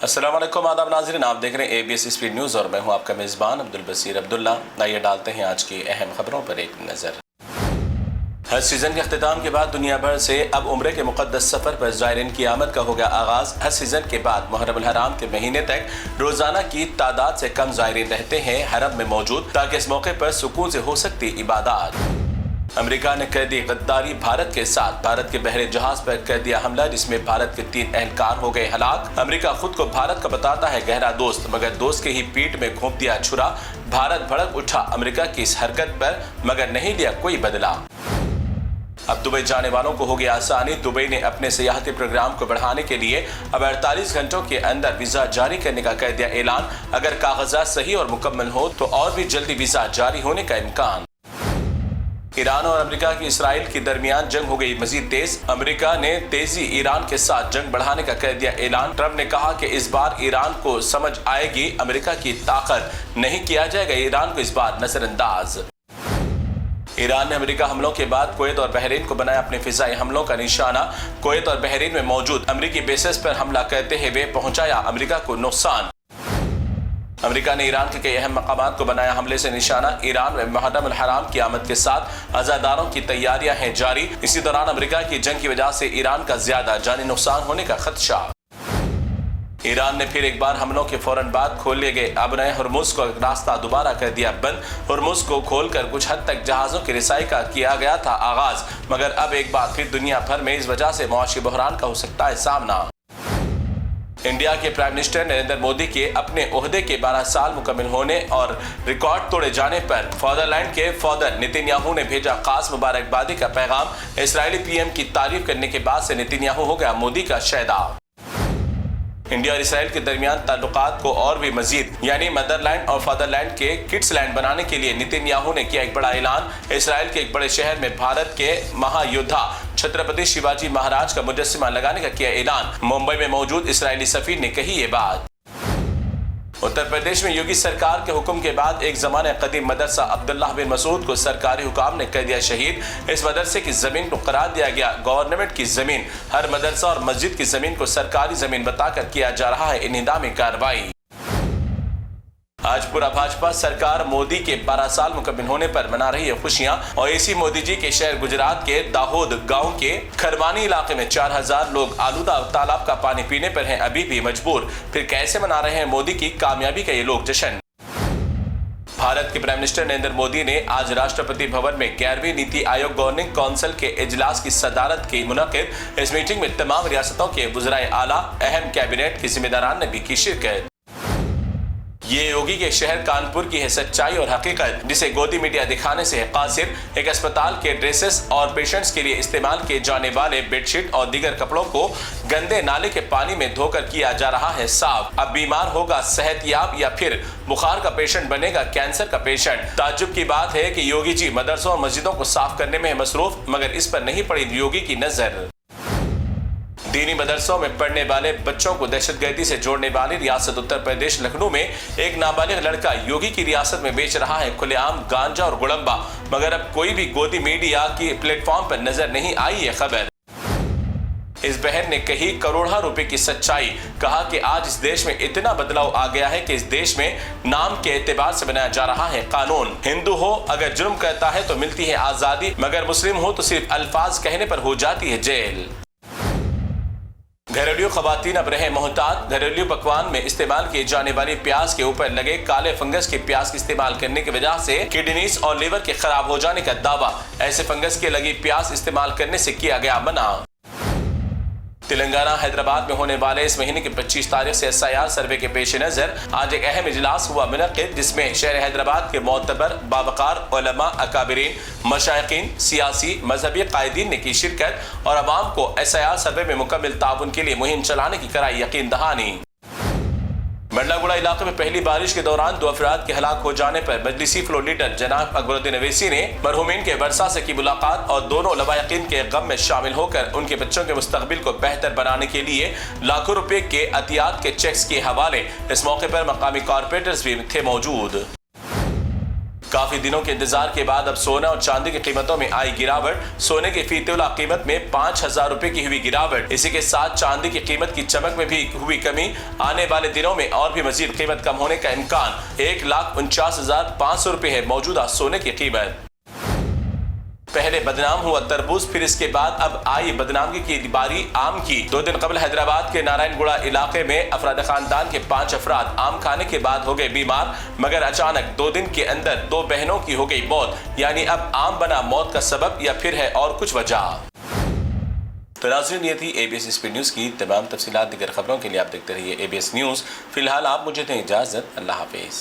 अस्सलाम वालेकुम, आदाब नाज़रीन, आप देख रहे हैं ABS स्पीड न्यूज़ और मैं हूं आपका मेज़बान अब्दुल बसीर अब्दुल्ला। आइए डालते हैं आज की अहम खबरों पर एक नज़र। हज सीज़न के अख्तिताम के बाद दुनिया भर से अब उम्रे के मुक़द्दस सफ़र पर ज़ायरीन की आमद का हो गया आगाज़। हज सीज़न के बाद मुहर्रम हराम के महीने तक रोज़ाना की तादाद से कम ज़ायरीन रहते हैं हरम में मौजूद, ताकि इस मौके पर सुकून से हो सकती इबादत। अमेरिका ने कर दी गद्दारी भारत के साथ, भारत के बहरे जहाज पर कर दिया हमला, जिसमें भारत के 3 एहलकार हो गए हलाक। अमेरिका खुद को भारत का बताता है गहरा दोस्त, मगर दोस्त के ही पीठ में घोंप दिया छुरा। भारत भड़क उठा अमेरिका की इस हरकत पर, मगर नहीं लिया कोई बदला। अब दुबई जाने वालों को हो गया आसानी। दुबई ने अपने सियाहती प्रोग्राम को बढ़ाने के लिए अब 48 घंटों के अंदर वीजा जारी करने का कर दिया ऐलान। अगर कागजात सही और मुकम्मल हो तो और भी जल्दी वीजा जारी होने का इम्कान। ईरान और अमेरिका की इसराइल के दरमियान जंग हो गई मजीद तेज। अमेरिका ने तेजी ईरान के साथ जंग बढ़ाने का कर दिया ऐलान। ट्रंप ने कहा कि इस बार ईरान को समझ आएगी अमेरिका की ताकत, नहीं किया जाएगा ईरान को इस बार नजरअंदाज। ईरान ने अमेरिका हमलों के बाद कुवैत और बहरीन को बनाया अपने फिजाई हमलों का निशाना। कुवैत और बहरीन में मौजूद अमेरिकी बेसेस पर हमला करते हुए पहुंचाया अमेरिका को नुकसान। अमेरिका ने ईरान के कई अहम मकामात को बनाया हमले से निशाना। ईरान में मुहर्रम हराम की आमद के साथ अज़ादारों की तैयारियां हैं जारी। इसी दौरान अमेरिका की जंग की वजह से ईरान का ज्यादा जानी नुकसान होने का खदशा। ईरान ने फिर एक बार हमलों के फौरन बाद खोले गए अब नए हुर्मुज़ को रास्ता दोबारा कर दिया बंद। हुर्मुज़ को खोलकर कुछ हद तक जहाज़ों की रिसाई का किया गया था आगाज, मगर अब एक बार फिर दुनिया भर में इस वजह से मुआशी बहरान का हो सकता है सामना। इंडिया के प्राइम मिनिस्टर नरेंद्र मोदी के अपने ओहदे के 12 साल मुकम्मल होने और रिकॉर्ड तोड़े जाने पर फादरलैंड के फादर नेतन्याहू ने भेजा खास मुबारकबादी का पैगाम। इस्राएली पीएम की तारीफ करने के बाद से नेतन्याहू हो गया मोदी का शहदा। इंडिया और इसराइल के दरमियान ताल्लुकात को और भी मजीद यानी मदरलैंड और फादरलैंड के किड्सलैंड बनाने के लिए नेतन्याहू ने किया एक बड़ा ऐलान। इसराइल के एक बड़े शहर में भारत के महायोद्धा छत्रपति शिवाजी महाराज का मुजस्सिमा लगाने का किया ऐलान। मुंबई में मौजूद इसराइली सफीर ने कही ये बात। उत्तर प्रदेश में योगी सरकार के हुक्म के बाद एक जमाने कदीम मदरसा अब्दुल्ला बिन मसूद को सरकारी हुकाम ने कर दिया शहीद। इस मदरसे की जमीन को करार दिया गया गवर्नमेंट की जमीन। हर मदरसा और मस्जिद की जमीन को सरकारी जमीन बताकर किया जा रहा है इंहिदामी कार्रवाई। आज पूरा भाजपा सरकार मोदी के 12 साल मुकम्मल होने पर मना रही है खुशियां। और इसी मोदी जी के शहर गुजरात के दाहोद गांव के खरवानी इलाके में 4000 लोग आलूदा तालाब का पानी पीने पर हैं अभी भी मजबूर। फिर कैसे मना रहे हैं मोदी की कामयाबी का ये लोग जश्न। भारत के प्राइम मिनिस्टर नरेंद्र मोदी ने आज राष्ट्रपति भवन में 11वीं नीति आयोग गवर्निंग काउंसिल के इजलास की सदारत की मुनक़िद। इस मीटिंग में तमाम रियासतों के वज़राए आला, अहम कैबिनेट के जिम्मेदारान ने भी की शिरकत। ये योगी के शहर कानपुर की है सच्चाई और हकीकत, जिसे गोदी मीडिया दिखाने से है कासिर। एक अस्पताल के ड्रेसेस और पेशेंट्स के लिए इस्तेमाल किए जाने वाले बेडशीट और दीगर कपड़ों को गंदे नाले के पानी में धोकर किया जा रहा है साफ। अब बीमार होगा सेहतयाब या फिर बुखार का पेशेंट बनेगा कैंसर का पेशेंट। ताज्जुब की बात है कि योगी जी मदरसों और मस्जिदों को साफ करने में है मसरूफ, मगर इस पर नहीं पड़ी योगी की नजर। दीनी मदरसों में पढ़ने वाले बच्चों को दहशतगर्दी से जोड़ने वाली रियासत उत्तर प्रदेश लखनऊ में एक नाबालिग लड़का योगी की रियासत में बेच रहा है खुलेआम गांजा और गुड़म्बा, मगर अब कोई भी गोदी मीडिया की प्लेटफॉर्म पर नजर नहीं आई है खबर। इस बहन ने कही करोड़ों रुपए की सच्चाई, कहा कि आज इस देश में इतना बदलाव आ गया है कि इस देश में नाम के एतबार से बनाया जा रहा है कानून। हिंदू हो अगर जुर्म करता है तो मिलती है आजादी, मगर मुस्लिम हो तो सिर्फ अल्फाज कहने पर हो जाती है जेल। घरेलू खवातीन अब रहे मोहतात। घरेलू पकवान में इस्तेमाल किए जाने वाली प्याज के ऊपर लगे काले फंगस के प्याज के इस्तेमाल करने की वजह से किडनीज और लीवर के खराब हो जाने का दावा। ऐसे फंगस के लगी प्याज इस्तेमाल करने से किया गया मना। तेलंगाना हैदराबाद में होने वाले इस महीने की 25 तारीख से SIR सर्वे के पेश नजर आज एक अहम इजलास हुआ मुनक़िद, जिसमें शहर हैदराबाद के मोतबर बावकार उलमा, अकाबिरीन, मशाइखीन, सियासी मजहबी कायदीन ने की शिरकत और अवाम को SIR सर्वे में मुकम्मल ताउन के लिए मुहिम चलाने की कराई यकीन दहानी। मंडलागुड़ा इलाके में पहली बारिश के दौरान 2 अफराद के हलाक हो जाने पर मजलिसी फ्लोर लीडर जनाब अकबरुद्दीन अवैसी ने मरहूमीन के वर्षा से की मुलाकात और दोनों लवाहिकीन के गम में शामिल होकर उनके बच्चों के मुस्तकबिल को बेहतर बनाने के लिए लाखों रुपए के अतियात के चेक्स के हवाले। इस मौके पर मकामी कारपोरेटर्स भी थे मौजूद। काफी दिनों के इंतजार के बाद अब सोना और चांदी की कीमतों में आई गिरावट। सोने की फी तोला कीमत में 5,000 रुपए की हुई गिरावट। इसी के साथ चांदी की कीमत की चमक में भी हुई कमी। आने वाले दिनों में और भी मजीद कीमत कम होने का इम्कान। 1,49,500 रुपए है मौजूदा सोने की कीमत। पहले बदनाम हुआ तरबूज, फिर इसके बाद अब आई बदनामी की बारी आम की। 2 दिन कबल हैदराबाद के नारायणगुड़ा इलाके में अफराद खानदान के 5 अफराद आम खाने के बाद हो गए बीमार, मगर अचानक 2 दिन के अंदर 2 बहनों की हो गई मौत। यानी अब आम बना मौत का सबब या फिर है और कुछ वजह। तो नाज़रीन, ये थी ABS स्पीड न्यूज़ की तमाम तफसीलात। दीगर खबरों के लिए आप देखते रहिए ABS न्यूज़। फिलहाल आप मुझे दें इजाज़त। अल्लाह हाफिज़।